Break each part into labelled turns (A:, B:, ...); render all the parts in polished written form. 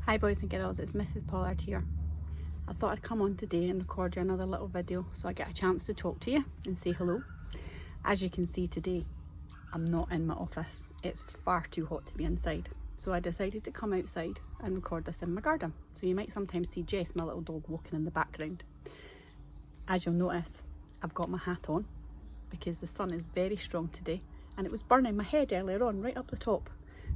A: Hi boys and girls, it's Mrs. Pollard here. I thought I'd come on today and record you another little video so I get a chance to talk to you and say hello. As you can see today, I'm not in my office. It's far too hot to be inside. So I decided to come outside and record this in my garden. So you might sometimes see Jess, my little dog, walking in the background. As you'll notice, I've got my hat on because the sun is very strong today and it was burning my head earlier on right up the top.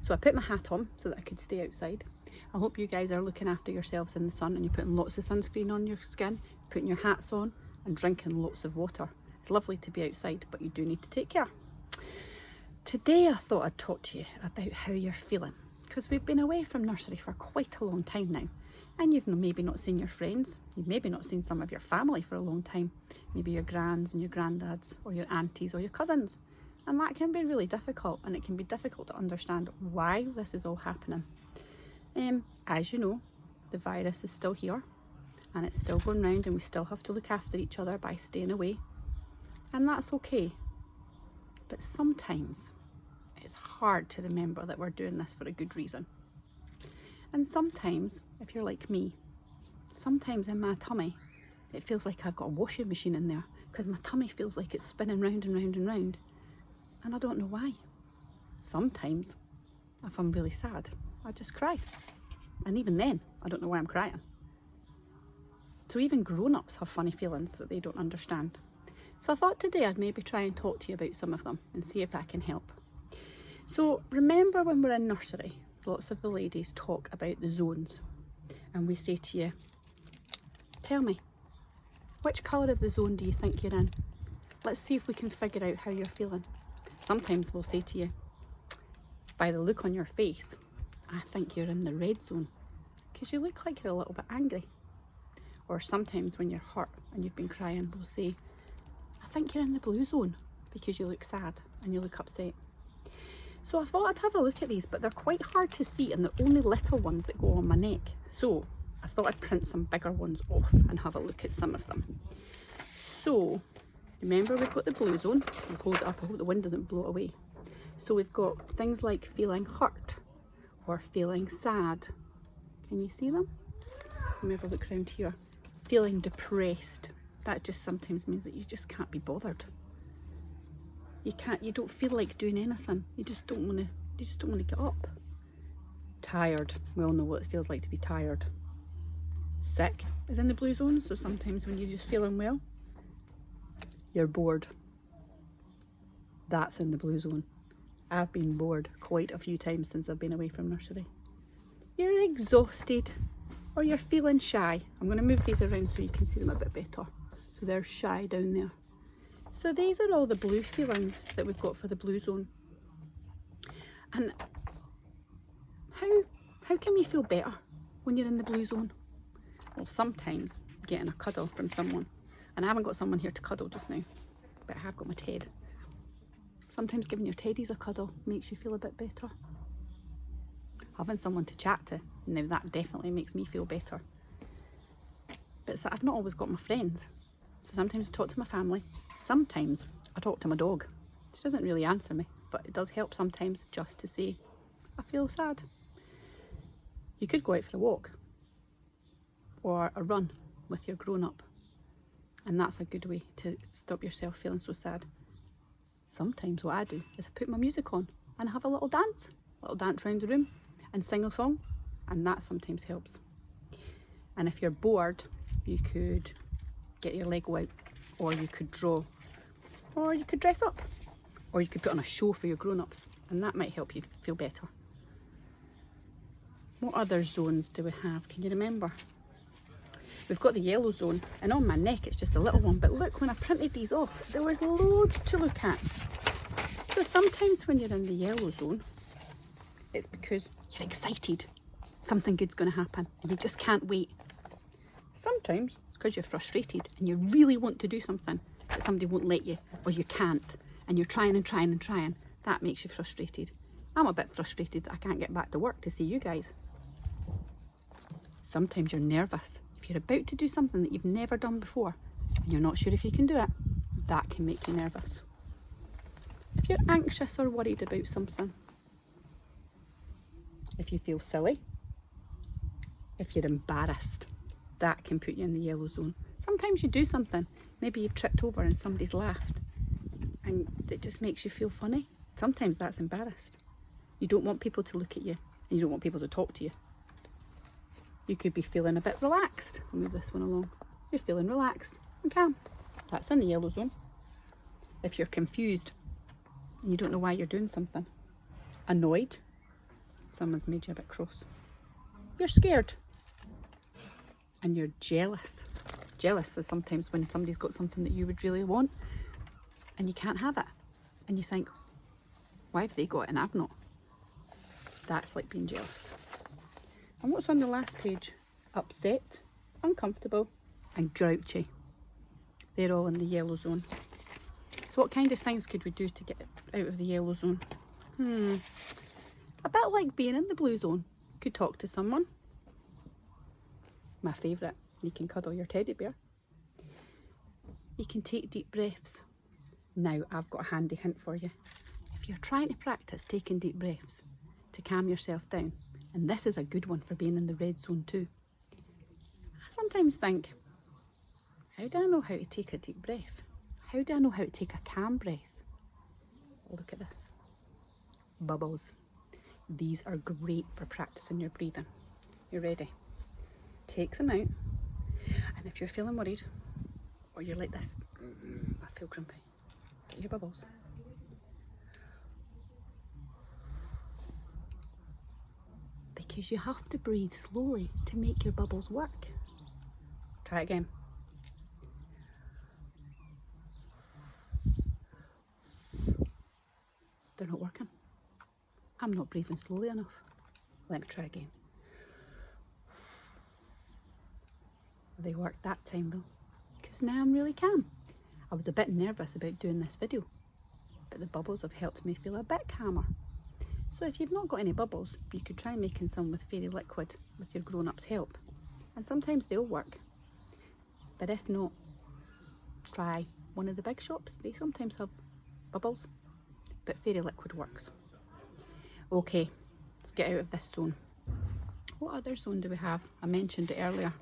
A: So I put my hat on so that I could stay outside. I hope you guys are looking after yourselves in the sun and you're putting lots of sunscreen on your skin, putting your hats on and drinking lots of water. It's lovely to be outside, but you do need to take care. Today I thought I'd talk to you about how you're feeling, because we've been away from nursery for quite a long time now and you've maybe not seen your friends, you've maybe not seen some of your family for a long time, maybe your grands and your granddads or your aunties or your cousins, and that can be really difficult, and it can be difficult to understand why this is all happening. As you know, the virus is still here and it's still going round and we still have to look after each other by staying away, and that's okay. But sometimes it's hard to remember that we're doing this for a good reason. And sometimes, if you're like me, sometimes in my tummy it feels like I've got a washing machine in there, because my tummy feels like it's spinning round and round and round and I don't know why. Sometimes if I'm really sad, I just cry, and even then I don't know why I'm crying. So even grown-ups have funny feelings that they don't understand. So I thought today I'd maybe try and talk to you about some of them and see if I can help. So remember when we're in nursery, lots of the ladies talk about the zones, and we say to you, tell me, which colour of the zone do you think you're in? Let's see if we can figure out how you're feeling. Sometimes we'll say to you, by the look on your face, I think you're in the red zone, because you look like you're a little bit angry. Or sometimes when you're hurt and you've been crying, we'll say, I think you're in the blue zone, because you look sad and you look upset. So I thought I'd have a look at these, but they're quite hard to see and they're only little ones that go on my neck. So I thought I'd print some bigger ones off and have a look at some of them. So remember, we've got the blue zone. I'll hold it up, I hope the wind doesn't blow it away. So we've got things like feeling hurt or feeling sad. Can you see them? Let me have a look around here. Feeling depressed. That just sometimes means that you just can't be bothered. You don't feel like doing anything. You just don't want to get up. Tired. We all know what it feels like to be tired. Sick is in the blue zone, so sometimes when you're just feeling well. You're bored. That's in the blue zone. I've been bored quite a few times since I've been away from nursery. You're exhausted, or you're feeling shy. I'm going to move these around so you can see them a bit better. So they're shy down there. So these are all the blue feelings that we've got for the blue zone. And how can we feel better when you're in the blue zone? Well, sometimes getting a cuddle from someone. And I haven't got someone here to cuddle just now, but I have got my Ted. Sometimes giving your teddies a cuddle makes you feel a bit better. Having someone to chat to, now that definitely makes me feel better. But I've not always got my friends. So sometimes I talk to my family. Sometimes I talk to my dog. She doesn't really answer me, but it does help sometimes just to say, I feel sad. You could go out for a walk or a run with your grown-up, and that's a good way to stop yourself feeling so sad. Sometimes what I do is I put my music on and have a little dance around the room and sing a song, and that sometimes helps. And if you're bored, you could get your Lego out, or you could draw, or you could dress up, or you could put on a show for your grown-ups, and that might help you feel better. What other zones do we have? Can you remember? We've got the yellow zone, and on my neck it's just a little one, but look, when I printed these off, there was loads to look at. So sometimes when you're in the yellow zone, it's because you're excited. Something good's going to happen, and you just can't wait. Sometimes it's because you're frustrated and you really want to do something, but somebody won't let you, or you can't, and you're trying and trying and trying. That makes you frustrated. I'm a bit frustrated that I can't get back to work to see you guys. Sometimes you're nervous. If you're about to do something that you've never done before and you're not sure if you can do it, that can make you nervous. If you're anxious or worried about something, if you feel silly, If you're embarrassed, that can put you in the yellow zone. Sometimes you do something, maybe you've tripped over and somebody's laughed and it just makes you feel funny. Sometimes that's embarrassed. You don't want people to look at you and you don't want people to talk to you. You could be feeling a bit relaxed. I'll move this one along. You're feeling relaxed and calm. That's in the yellow zone. If you're confused and you don't know why you're doing something, annoyed, someone's made you a bit cross. You're scared and you're jealous. Jealous is sometimes when somebody's got something that you would really want and you can't have it. And you think, why have they got it and I've not? That's like being jealous. And what's on the last page? Upset, uncomfortable, and grouchy. They're all in the yellow zone. So what kind of things could we do to get out of the yellow zone? A bit like being in the blue zone. Could talk to someone. My favourite, you can cuddle your teddy bear. You can take deep breaths. Now I've got a handy hint for you. If you're trying to practice taking deep breaths to calm yourself down, and this is a good one for being in the red zone too. I sometimes think, how do I know how to take a deep breath? How do I know how to take a calm breath? Look at this. Bubbles. These are great for practicing your breathing. You ready? Take them out. And if you're feeling worried, or you're like this, I feel grumpy, get your bubbles. Because you have to breathe slowly to make your bubbles work. Try it again. They're not working. I'm not breathing slowly enough. Let me try again. They worked that time though, because now I'm really calm. I was a bit nervous about doing this video, but the bubbles have helped me feel a bit calmer. So if you've not got any bubbles, you could try making some with fairy liquid with your grown-ups' help. And sometimes they'll work. But if not, try one of the big shops. They sometimes have bubbles, but fairy liquid works. Okay, let's get out of this zone. What other zone do we have? I mentioned it earlier.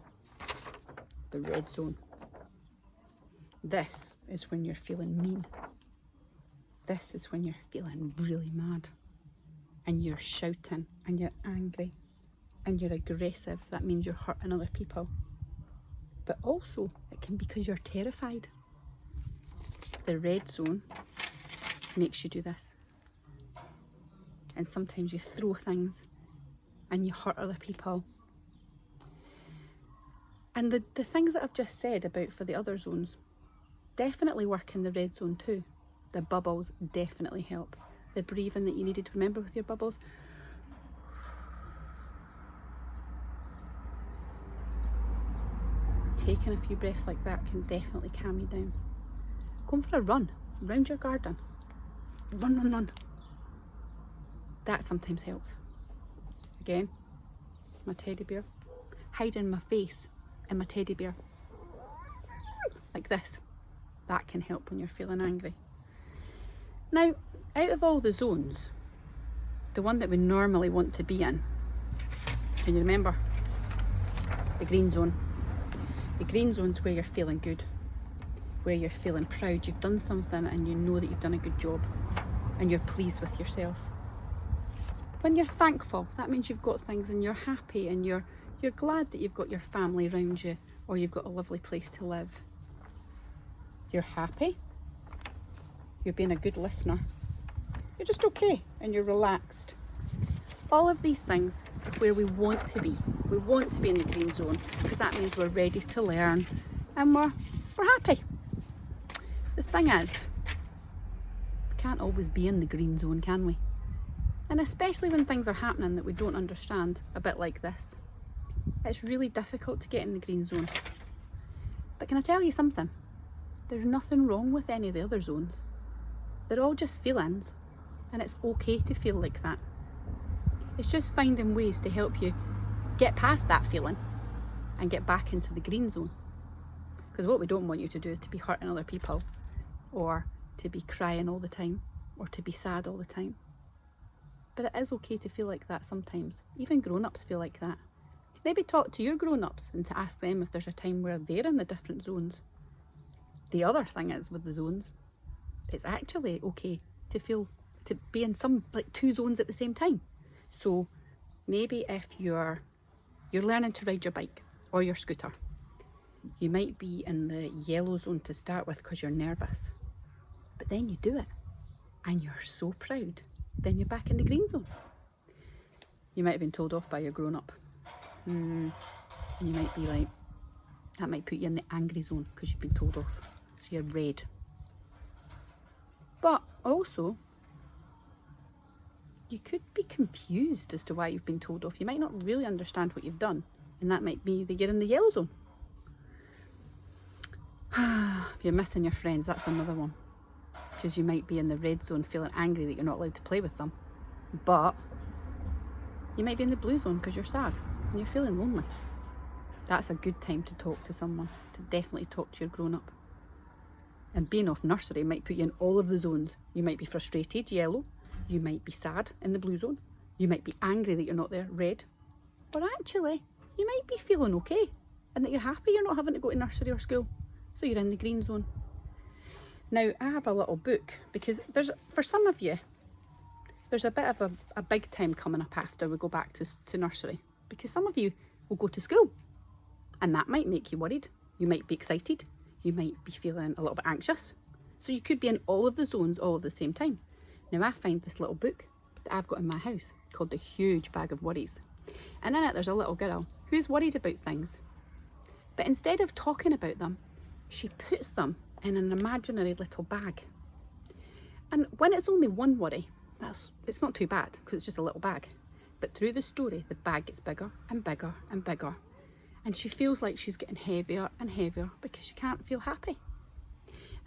A: The red zone. This is when you're feeling mean. This is when you're feeling really mad. And you're shouting and you're angry and you're aggressive. That means you're hurting other people. But also it can be because you're terrified. The red zone makes you do this. And sometimes you throw things and you hurt other people. And the things that I've just said about for the other zones definitely work in the red zone too. The bubbles definitely help. The breathing that you needed to remember with your bubbles. Taking a few breaths like that can definitely calm you down. Going for a run around your garden. Run, run, run. That sometimes helps. Again, my teddy bear. Hiding my face in my teddy bear. Like this. That can help when you're feeling angry. Now, out of all the zones, the one that we normally want to be in, can you remember? The green zone. The green zone's where you're feeling good, where you're feeling proud. You've done something and you know that you've done a good job and you're pleased with yourself. When you're thankful, that means you've got things and you're happy and you're glad that you've got your family around you or you've got a lovely place to live. You're happy. You're being a good listener. You're just okay and you're relaxed. All of these things are where we want to be. We want to be in the green zone because that means we're ready to learn and we're happy. The thing is, we can't always be in the green zone, can we? And especially when things are happening that we don't understand, a bit like this. It's really difficult to get in the green zone. But can I tell you something? There's nothing wrong with any of the other zones. They're all just feelings, and it's okay to feel like that. It's just finding ways to help you get past that feeling and get back into the green zone. Because what we don't want you to do is to be hurting other people, or to be crying all the time, or to be sad all the time. But it is okay to feel like that sometimes. Even grown-ups feel like that. Maybe talk to your grown-ups and to ask them if there's a time where they're in the different zones. The other thing is with the zones, it's actually okay to be in some like 2 zones at the same time. So maybe if you're learning to ride your bike or your scooter, you might be in the yellow zone to start with because you're nervous, but then you do it and you're so proud, then you're back in the green zone. You might have been told off by your grown-up, and you might be like, that might put you in the angry zone because you've been told off, so you're red. But also, you could be confused as to why you've been told off. You might not really understand what you've done, and that might be that you're in the yellow zone. You're missing your friends, that's another one. Because you might be in the red zone feeling angry that you're not allowed to play with them. But you might be in the blue zone because you're sad and you're feeling lonely. That's a good time to talk to someone, to definitely talk to your grown-up. And being off nursery might put you in all of the zones. You might be frustrated, yellow. You might be sad in the blue zone. You might be angry that you're not there, red. Or actually, you might be feeling okay and that you're happy you're not having to go to nursery or school. So you're in the green zone. Now, I have a little book because for some of you, there's a bit of a big time coming up after we go back to nursery, because some of you will go to school and that might make you worried. You might be excited. You might be feeling a little bit anxious. So you could be in all of the zones all at the same time. Now, I find this little book that I've got in my house called The Huge Bag of Worries. And in it, there's a little girl who's worried about things. But instead of talking about them, she puts them in an imaginary little bag. And when it's only one worry, it's not too bad because it's just a little bag. But through the story, the bag gets bigger and bigger and bigger. And she feels like she's getting heavier and heavier because she can't feel happy.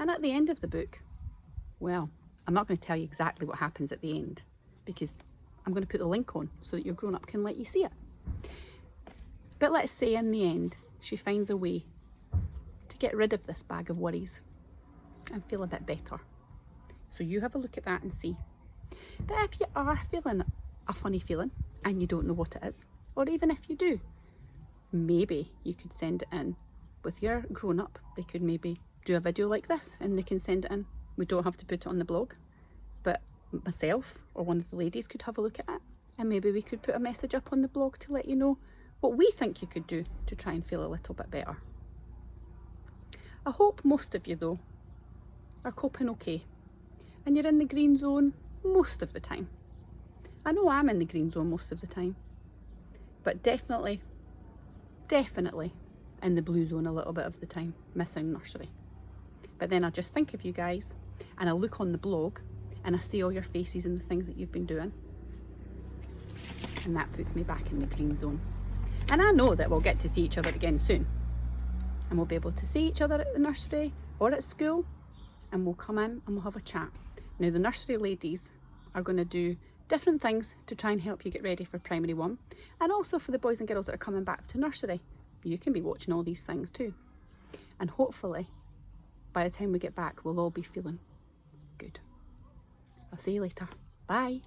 A: And at the end of the book, well, I'm not going to tell you exactly what happens at the end because I'm going to put the link on so that your grown-up can let you see it. But let's say in the end, she finds a way to get rid of this bag of worries and feel a bit better. So you have a look at that and see. But if you are feeling a funny feeling and you don't know what it is, or even if you do, maybe you could send it in with your grown-up. They could maybe do a video like this and they can send it in. We don't have to put it on the blog, but myself or one of the ladies could have a look at it, and maybe we could put a message up on the blog to let you know what we think you could do to try and feel a little bit better. I hope most of you though are coping okay and you're in the green zone most of the time. I know I'm in the green zone most of the time, but definitely in the blue zone a little bit of the time, missing nursery. But then I just think of you guys and I look on the blog and I see all your faces and the things that you've been doing, and that puts me back in the green zone. And I know that we'll get to see each other again soon, and we'll be able to see each other at the nursery or at school, and we'll come in and we'll have a chat. Now, the nursery ladies are going to do different things to try and help you get ready for primary 1, and also for the boys and girls that are coming back to nursery. You can be watching all these things too, and hopefully by the time we get back we'll all be feeling good. I'll see you later. Bye.